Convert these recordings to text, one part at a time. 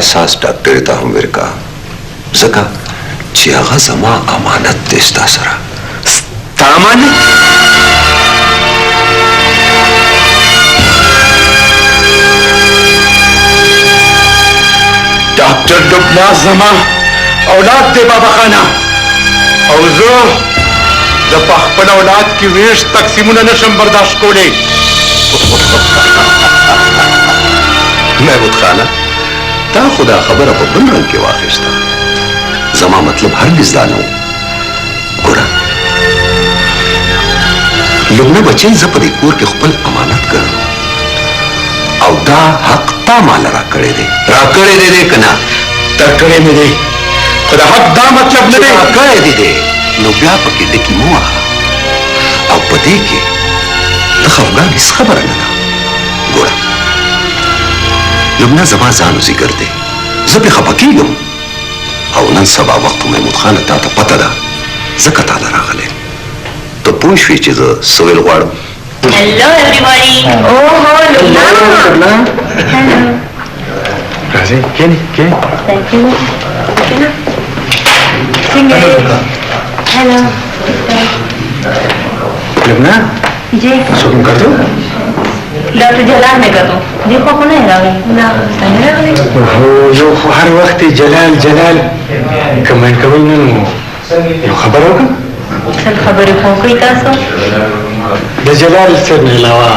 احساس ډاکټر ته هم ورکا ځکه چې هغه زما امانت دی ستا سره. ستا امانت؟ ډاکټر لبنان زما اولاد دی بابا خانه، او زه د په خپل اولاد کې ویش تقسیمونه نشم برداشت کولی. محمود خانه تا خو دا خبره په بل رنګ کې واخیسته. زما مطلب هرګز دا نه و. ګوره لومړی بچی زه په دې کور کې خپل امانت ګڼم او دا حق تا مال راکړی دی. راکړی دی که نه؟ درکړی مې دی، خو د حق دا مطلب نه دی راکړی دی نو بیا پکې ډکې مه واخه. او په دې کې د خفګان هېڅ خبره نه ده. ګوره لبنه زما ځان ځیګر دی، زه پرې خفه کېږم او نن سبا وخت محمود خانه تا ته پته ده ځکه تا ته راغلی. ته پوه شوې چې زه څه ویل غواړم. Hello everybody. Oh, Lubna. Hello. راځئ کښېنئ کښېنئ. Thank you. څنګه یې؟ Hello. لبنه ji څوک کار ته؟ ډاکټر جلال مې کتو دې خو نه راغلی. نه څنګه راغلی؟ یو خو هر وخت جلال جلال کمنټ کوئ نه نو یو خبره وکړم. څه خبرې خو کوي تاسو؟ د جلال صاحب نه علاوه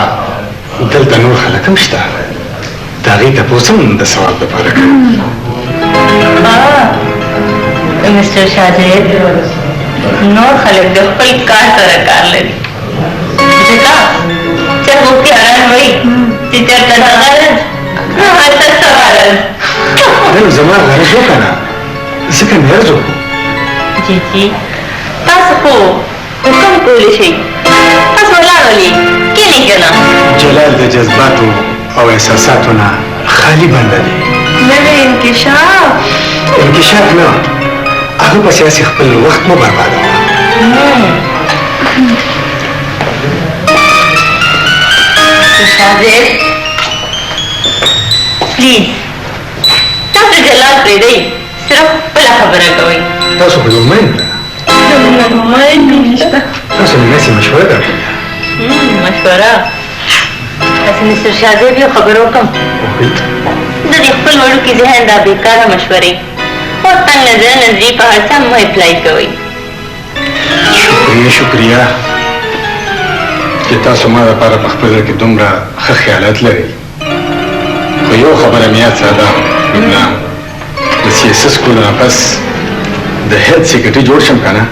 دلته نور خلک هم شته. د هغې تپوس هم د ثواب دپاره کوي. مسټر شاهزید نور خلک د خپل کار سره کار لري ځکه چې هغوی حیران وایي چې چېرته دا غرض هلته څه غرض. نو زما غرض وکړه ځکه مې عرض وکړو. جی جی تاسو خو حکم کولی شئ. تاسو ولاړ ولې کښېنئ که نه؟ جلال د جذباتو او احساساتو نه خالي بنده دی. نوی انکشاف انکشاف نه، هغه پسې هسې خپل وخت مه بربادوه. شاهزید پلیز تاسو جلال پرېږدئ، صرف خپله خبره کوئ. تاسو خو یو مین ده، تاسو مې داسې مشوره درکړې. مشوره؟ تاسو مسټر شاهزید یو خبره وکړم. د دې خپل وړوکي ذهن دا بېکاره مشورې او تنګ نظري په هر څه مه اپلای کوئ. شکریه شکریه چې تاسو ما دپاره په خپل زړه کې دومره ښه خیالات لرئ. خو یو خبره مې یاد ساته لبنه، د سیاسي سکول نه پس د هیډ سیکرټري جوړ شم که نه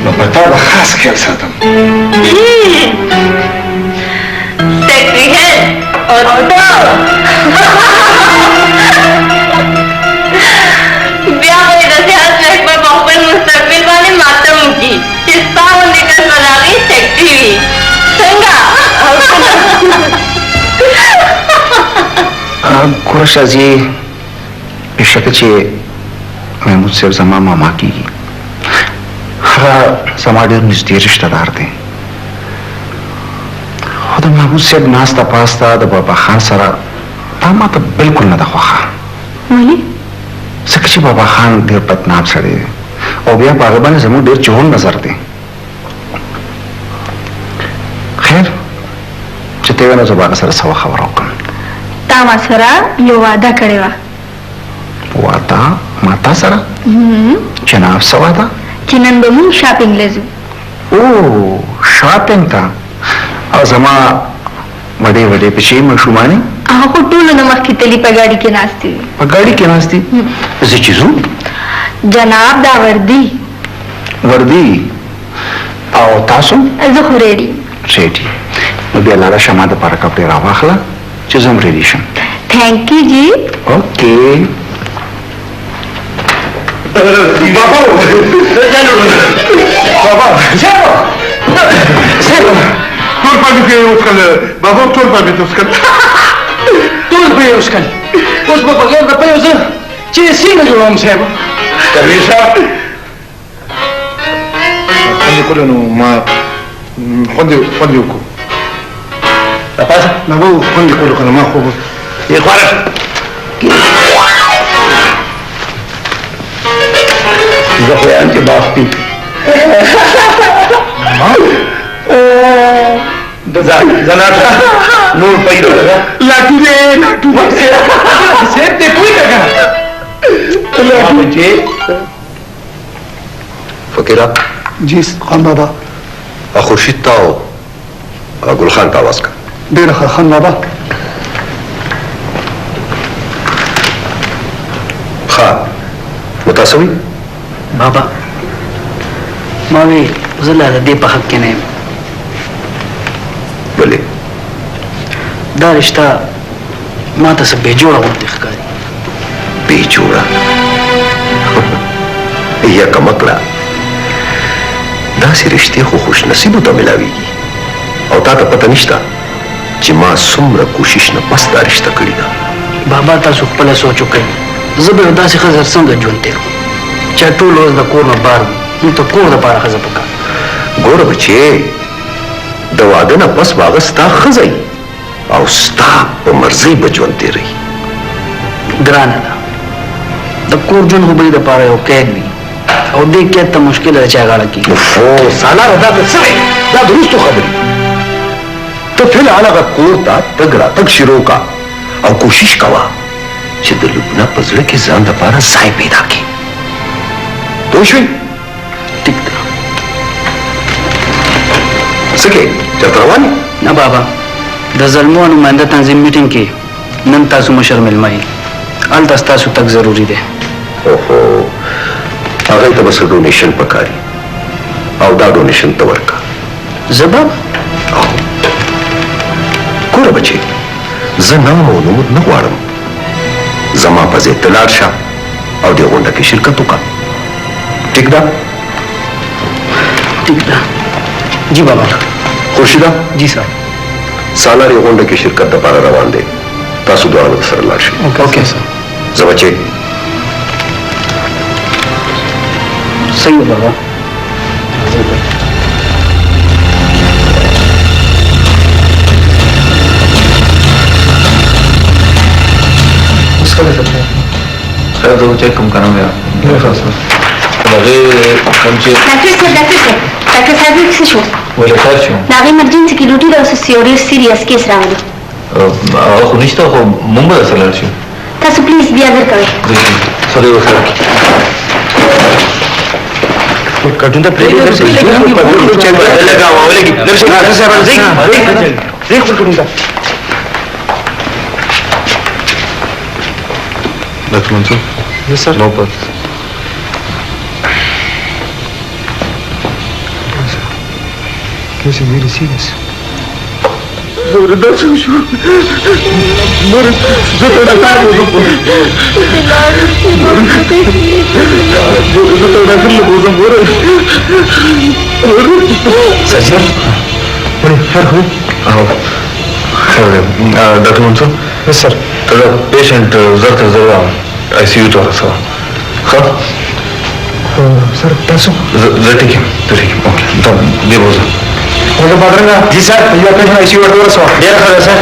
نو په تا به خاص خیال ساتم. سیکرټري هیډ او بیا به یې داسې هر څوک به په خپل مستقبل باندې ماتم وکړي چې ستا غوندې کس به د هغې سیکرټري وي. څنګه؟ ګوره شازیې بېشکه چې محمود صاحب زما ماما کېږي، هغه زما ډېر نږدې رشته دار دی. خو د محمود صاحب ناسته پاسته د بابا خان سره دا ماته بلکل نه ده خوښه. ولې؟ ځکه چې بابا خان ډېر بدنام سړی دی او بیا په هغه باندې زموږ ډېر چغون نظر دی. خیر چې ته نو زه به هغه سره څه خبره وکړم. تا ما سره یو وعده کړې وه. وعده ما تا سره؟ جناب څه وعده؟ چې نن به مونږ شاپینګ له ځو. او شاپینګ ته؟ او زما وړې وړې پچې ماشومانې هغه خو ټولو نه مخکې تلي په ګاډي کې ناستې وي. په ګاډي کې ناستې؟ زه چې ځو جناب دا وردي وردي او تاسو؟ زه خو ریډي ریډي. نو بیا لاړه شه ما دپاره کپړې راواخله چې زه هم ریډي شم. Thank you जी. ओके बाबा टोल पानी पे उसका बाबा टोल पानी तो उसका टोल पे उसका उस पर बगैर रुपए उसे चेसी में जोड़म साहब कमीशा خلي كله انه ما خدي وكو لا بس ما هو خلي كله كانوا ما هو يخرج زخویان کې بافتي زناتا نور پیدا لگا لاٹو دے لاٹو سیب دے کوئی لگا لاٹو بچے فقیرہ जी खान बाबा خورشید تاو گل خان تاواز کا ډېر ښه خان بابا خان متاسوی بابا ما وی زه لا د دې په حق کې نه یم بلې دا رشته ما ته څه بې جوړه غوندې ښکاري بې جوړه یا کمکړه داسې رشتې خو خوش نصیبو ته ملاویږي او تا ته پته نشته چې ما څومره کوشش نه پس دا رشته کړې ده بابا تاسو خپله سوچ وکړئ زه به یو داسې ښځه څنګه ژوند تېر کړم چې ټول ورځ د کور نه بار وي نو ته کور دپاره ښځه پکار ګوره بچې د واده نه پس به هغه ستا ښځه وي او ستا په مرضۍ به ژوند تېروي ګرانه ده د کور ژوند خو به یې دپاره یو قید وي او دې قید ته مشکله ده چې غاړه کېږي سالاره دا څه دی دا د وروستو خبرې ته فلحال هغه کور ته تګ راتګ شروع کا او کوشش کوه چې د لبنه په زړه کې ځان دپاره ځای پیدا کړي پوه شوې ټیک ده څه کې چېرته روان یې نه بابا د زلمو نماینده تنظیم میټینګ کې نن تاسو مشر مېلمه یې هلته ستاسو تګ ضروري دی اوهو هغې ته به څه ډونیشن پکاري او دا ډونیشن ته ورکړه زه به ګوره بچې زه نام او نوم نه غواړم زما په ځای ته لاړ شه او دې غونډه کې شرکت وکړه ټیک ده ټیک ده جی بابا خورشیده جی سر سالار یې غونډه کې شرکت دپاره روان دی تاسو دواړه به سره لاړ شئ اوکې سر زه بچې صحیح بابا خیر دو چیک کم کرنا میرا ډاکټر صاحب څه شو ولې خیر شو د هغې ایمرجنسي کې ډوټي ده اوس یو ډېر سیریس کیس راغلی هغه خو نشته خو مونږ به درسره لاړ شو تاسو پلیز بیا در کوئ سره یو سره کټون ته پریږدئ ډاکټر منصور Yes, sir. نو پر Case is really serious. سرجن ډاکټر منصور Yes, sir. دا پیشنټ زر تر زر ICU ته ورسوه ښه سر تاسو زه ټیک یم زه ټیک یم اوکې دا دې بوزه ولې بدرنګه جی سر یو پیشنټ ICU ته ورسوه ډېره ښه ده سر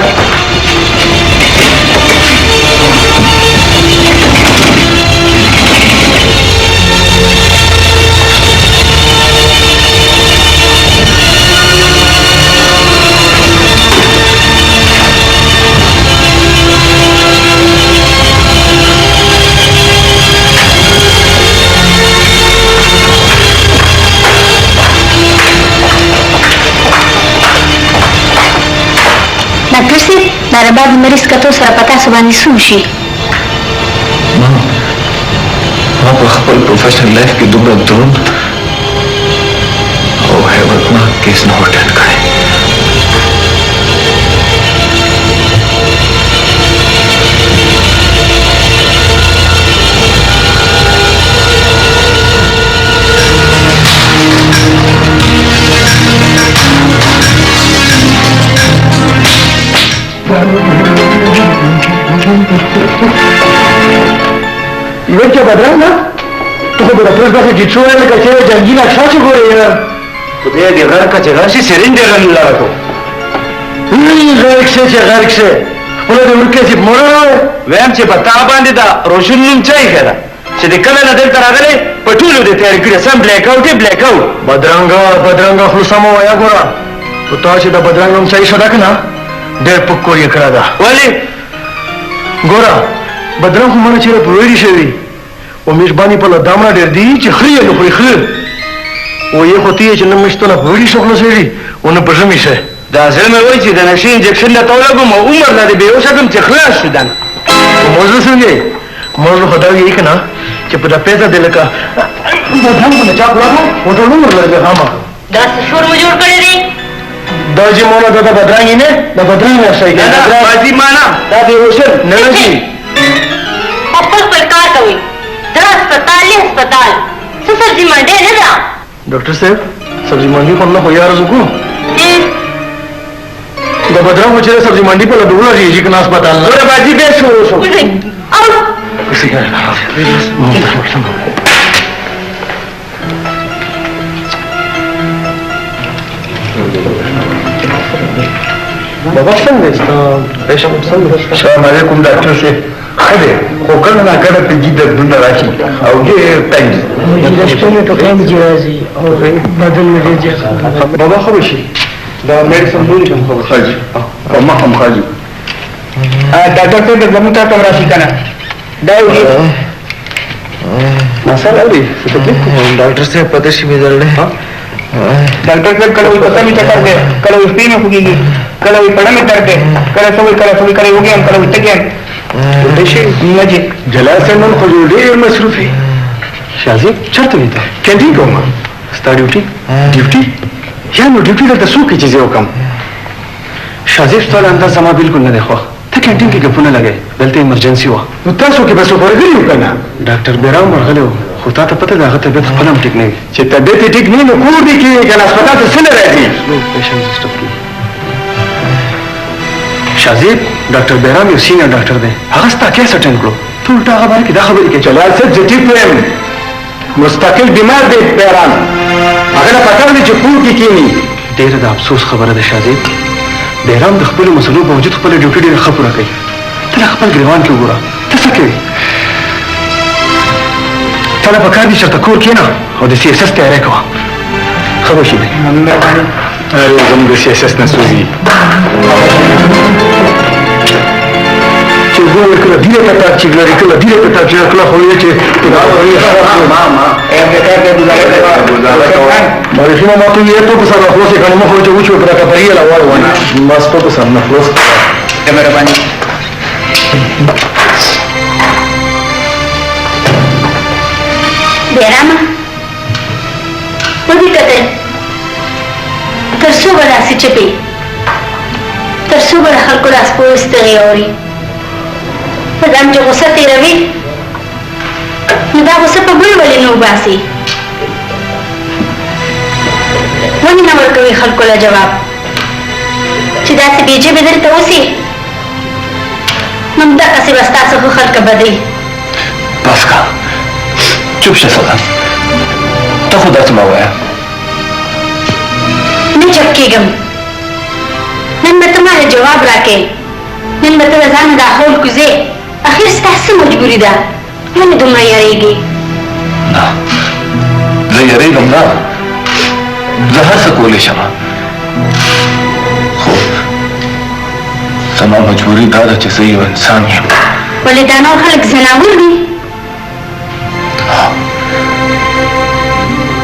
ډاکټر صاحب دا رباب د مریض کتو سره په تاسو باندې څه وشي ما په خپل پروفیشنل لایف کې دومره دروند او هیبتناک کیس نه و اټینډ کړی Invece بدرنګه ته خو به د پرېږ داسې ټیټ شوی لکه چې جنګي نقشه چې ګورې خدای دې غر کا چې راشي سرین دې غن لاره کو غرق شي چې غرق شي خپله دې ورکې چې مړه ویم چې په تا باندې دا روشن نوم چای کړه چې د کله نه دلته راغلی په ټولو دې تیارې کړې سم بلیک آوټ یې بلیک آوټ بدرنګه خلوصه مه وایه ګوره په تا چې د بدرنګ نوم صحیح شده که نه ډېر پک کور یې کړه ده ولې ګوره بدرنګ خو مړه چېرې په ویډي شوي و میشباني په له دامره ډېر دي چې خري یې نه خوري ښه و یې خو ته یې چې نه مشتونه په ویډي شو خلاصېږي و نه په ژمي شي دا زړه مې وایي چې د نشې انجکشن درته ولګوم او عمر لا دې بېهوشه کړم چې خلاص شو دنه موضوع څنګه موضوع خو دا وایي که نه چې په دا پیسه دې لکه بدرنګ په نه چا کړه و ټول عمر لري خامخا دا څه شور مو جوړ کړی دی دا چې مولا دا بدرنګ نه دا بدرنګ شي نه دا بازی معنا دا دی روشن نه شي خپل خپل کار کوي دا هسپتال یې هسپتال څه سبزي منډی نه ده ډاکټر صاحب سبزي منډي خو نه خو یار زکو دا بدرنګ چې سبزي منډي په لډوله شي چې نه هسپتال نه دا بازی به شروع شو او بابا څنګه ستا پېښه څنګه السلام علیکم ډاکټر صاحب خدای خو کله نه کله په دې دردونه راشي او ډېر تنګ د شپې ته ټایم کې راځي او بدن مې ډېر بابا خو شي دا میډیسن دوی کوم خو حاجی او ما هم حاجی ډاکټر صاحب زموږ ته کوم راشي کنه دا یو مسله دی څه ته ډاکټر صاحب پته شي مې درلې ډاکټر صاحب کله وي پتا می چکر دے کله وي سپین خوږي کله وي پړه می درد دے کله سوي کله وګي هم کله وټګي ټول شي مجه جلال صاحب نن خو ډېر مصروف دی شازي چرته وي ته کینټین کوم ستا ډیوټي یا نو ډیوټي دلته څو کې چې وکم شازي ستاسو انداز سما بالکل نه دی خو ته کینټین کې ګپونه لګي دلته ایمرجنسي و نو تاسو کې بس ورغلی یو کنه ډاکټر بیرام ورغلی خو تا ته پته ده هغه طبیعت خپل هم ټیک نه وي چې طبیعت ټیک نه نو کور دی کې کنه هسپتال ته څنګه راځي پیشنټ سټاپ کی شازیب ډاکټر بیرام یو سینیئر ډاکټر دی هغه ستا کیس اټینډ کړو ټول تا خبره کې دا خبرې کې جلال صاحب زه ټیک یم مستقل بیمار دی بیرام هغه نه پکار دی چې کور کې کینی ډېره د افسوس خبره ده شازیب بیرام د خپلو مسلو په وجود خپله ډیوټي ډېره ښه پوره کوي ته له خپل ګریوان کې وګوره ته څه کوې تاله پکار دي چېرته کور کښېنه او د سی ایس ایس تیاری کوه ښه به شي دی ارے زموږ سی ایس ایس نه سوځي چې ګوره کله ډیره کتاب چې لري کله ډیره کتاب چې کله خو یې چې مریضونه ما ته یې ته په سر خلاص کړي مخ ته وچو پر کبري لا وای ونه ما ستو په سر نه خلاص کیمرا باندې بیرامه ودې کته تر څو به داسې چپې تر څو به د خلکو لاس پوستغې اوري په ځان چې غوسه تېروي نو دا غوسه په بل ولې نه وباسي ولې نه ورکوي خلکو له جواب چې داسې بې ژبې درته اوسي نو همدقسې به ستاسو ښه خلکه بدوي بس کا چوپ شه سلطان ته خو داسې مه وایه نه چپ کېږم نن به ته ماله جواب راکې نن به ته د ځانه دا حول کوزې اخر ستا څه مجبوري ده ولې دومره یارېږې نه زه یریږم نه زه هر څه کولی شم خو زما مجبوري دا ده چې زه یو انسان یم ولې دا نور خلک زناور دي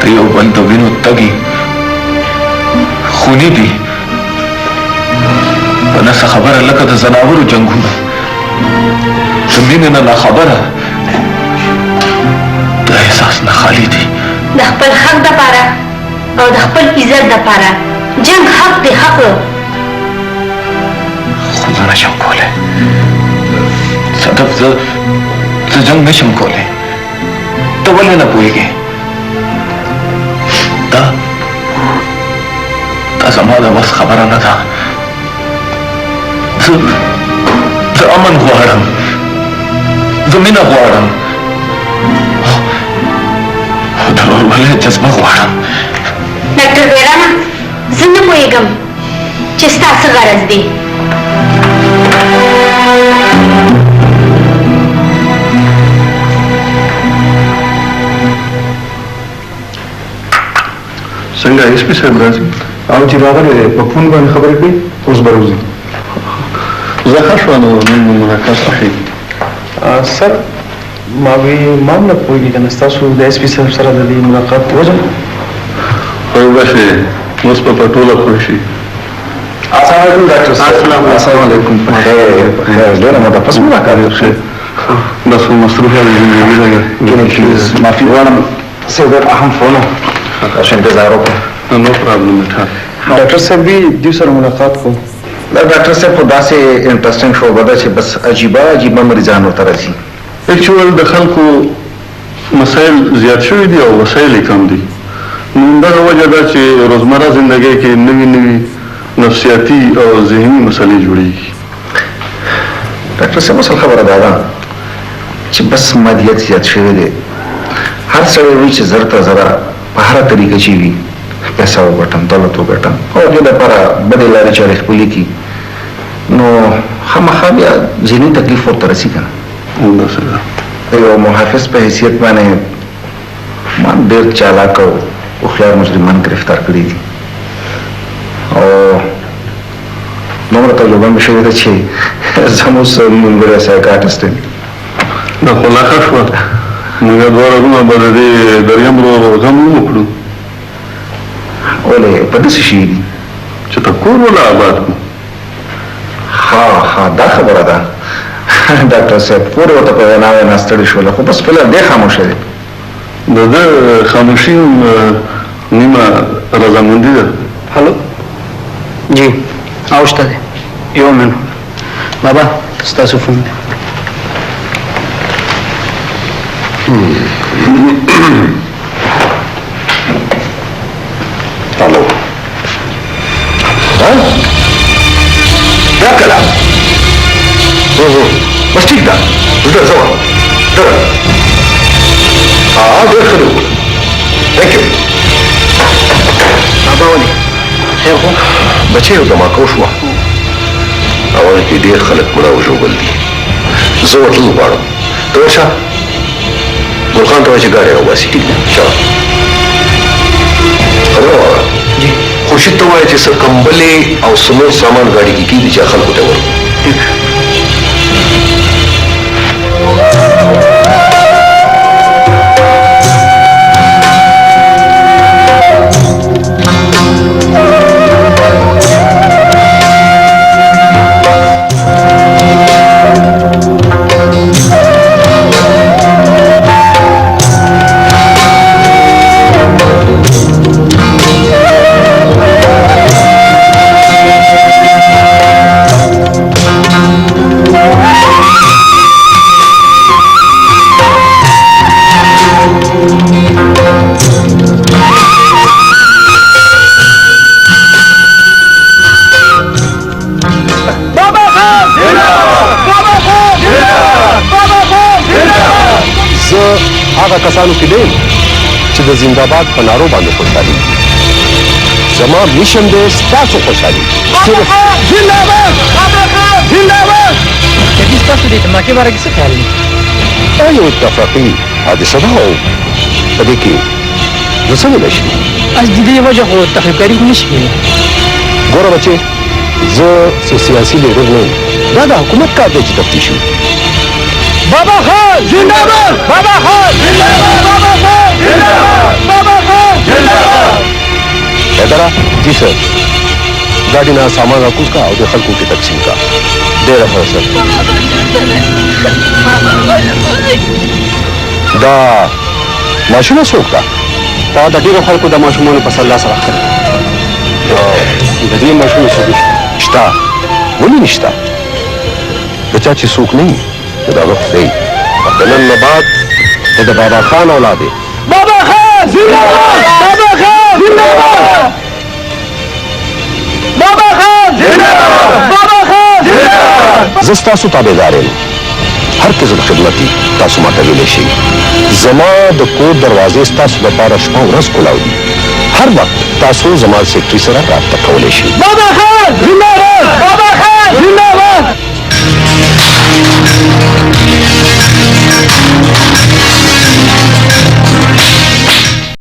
د یو بل د وینو تږي خوني دي په نسه خبره لکه د زناورو جنګونه د مینې نه ناخبره د احساس نه خالي دي د خپل حق دپاره او د خپل عزت دپاره جنګ حق دی حق خو زه نشم کولی صدف زه جنګ نشم کولی ته ولې نه پوهېږې دا زما د وس خبره نه ده زه امن غواړم زه مینه غواړم او د ورورولۍ جذبه غواړم ډاکټر بیرانه زه نه پوهېږم چې ستا څه غرض دی څنګه ایس پی صاحب راځي او چې راغلی په فون باندې خبرې کوي اوس به روزي زه ښه شوه نو نن ملاقات صحیح سر ما وی ما نه پوهېږي که نه ستاسو د ایس پي صاحب سره د دې ملاقات وجه خو بشې اوس به په ټوله خوښ شي السلام علیکم ډاکټر صاحب السلام علیکم ډېره موده پس ملاقات وشوه بس په مصروفه زندګي لګه معافي غواړم صاحب اهم فون عشان انتظار وکړم نو پرابلم ده ډاکټر صاحب دې سره ملاقات کوم دا ډاکټر صاحب خو داسې انټرسټینګ شعبه ده چې بس عجیبه مریضان ورته راځي اکچوال د خلکو مسایل زیات شوي دي او وسایل کم دي نو دغه وجه ده چې روزمره زندګۍ کې نوي نفسیاتي او ذهني مسلې جوړېږي ډاکټر صاحب اصل خبره دا ده چې بس مادیت زیات شوی دی هر سړی وایي چې زر ته زره په هره طریقه چې وي پیسه وګټم دولت وګټم او دې لپاره بدې لارې چارې خپلې کړي نو خامخا بیا ذهني تکلیف ورته رسي که نه همداسې ده د یو محافظ په حیثیت باندې ما ډېر چالاک او هوښیار مجرمان گرفتار کړي دي او دومره تجربه مې شوې ده چې زموږ ملګری سایکاټسټ یم دا خو لا ښه شوه موږ دواړه وروڼه به د دې دریم ورور غم وکړو ولې په داسې شي دي چې ته کور ولا آباد کړو ها دا خبره ده ډاکټر صاحب کور ورته په وینا وینا ستړي شوله خو بس فلحال دی خاموشه دی د ده خاموشي نیمه رضامندي ده हेलो जी आवश्यकता है यो मैन बाबा ستاسو فون دی الو ها دا کله بس ټیک ده زه ځم ډېر ښه دی تھینک یو بابا ولې خیر خو بچیو دماکو شوه هغه کې ډېر خلک مړه وژوبل دي زه ورتلو غواړم ته ورشه ګلخان ته وایه چې ګاډی راوباسي ټیک ده ښه خبره واوره خورشید ته وایه چې څه کمبلې او څه نور سامان ګاډي کې کېږي چې خلکو ته ورکړو هغه کسانو کې دی چې د زنده‌باد په نارو باندې خوشحالي زما میشن دی ستاسو خوشحالي صرف زنده‌باد زنده‌باد چې تاسو دې دماغي باره کې څه خیال دی دا یو اتفاقي حادثه ده او په دې کې زه څه ویلی شم از د دې وجه خو تخریبکاري نشي کېدی ګوره بچې زه څه سیاسي لیډر نه یم دا د حکومت کار دی چې تفتیش وي بابا خان زنده‌باد بابا خان زنده‌باد بابا خان زنده‌باد بابا خان زنده‌باد اداره جی سر गाड़ी ना सामान रखूँ का और खलकों की तकसीम का दे रहा सर دا ماشومه څوک ده دا د ډېرو خلکو د ماشومانو په سر لاس راښکل د دې ماشومې څوک شته ولې نشته د چا چې څوک نه وي د هغه خدای د نن نه بعد د بابا خان اولاد دی بابا خان زنده‌باد بابا خان زنده‌باد بابا خان زنده‌باد بابا خان زنده‌باد زه ستاسو تابعدار یم هر قسم خدمتي تاسو ماته ویلی شئ زما د کور دروازې ستاسو لپاره شپه ورځ کولاو دي هر وخت تاسو زما سیکرټري سره رابطه کولی شئ بابا خان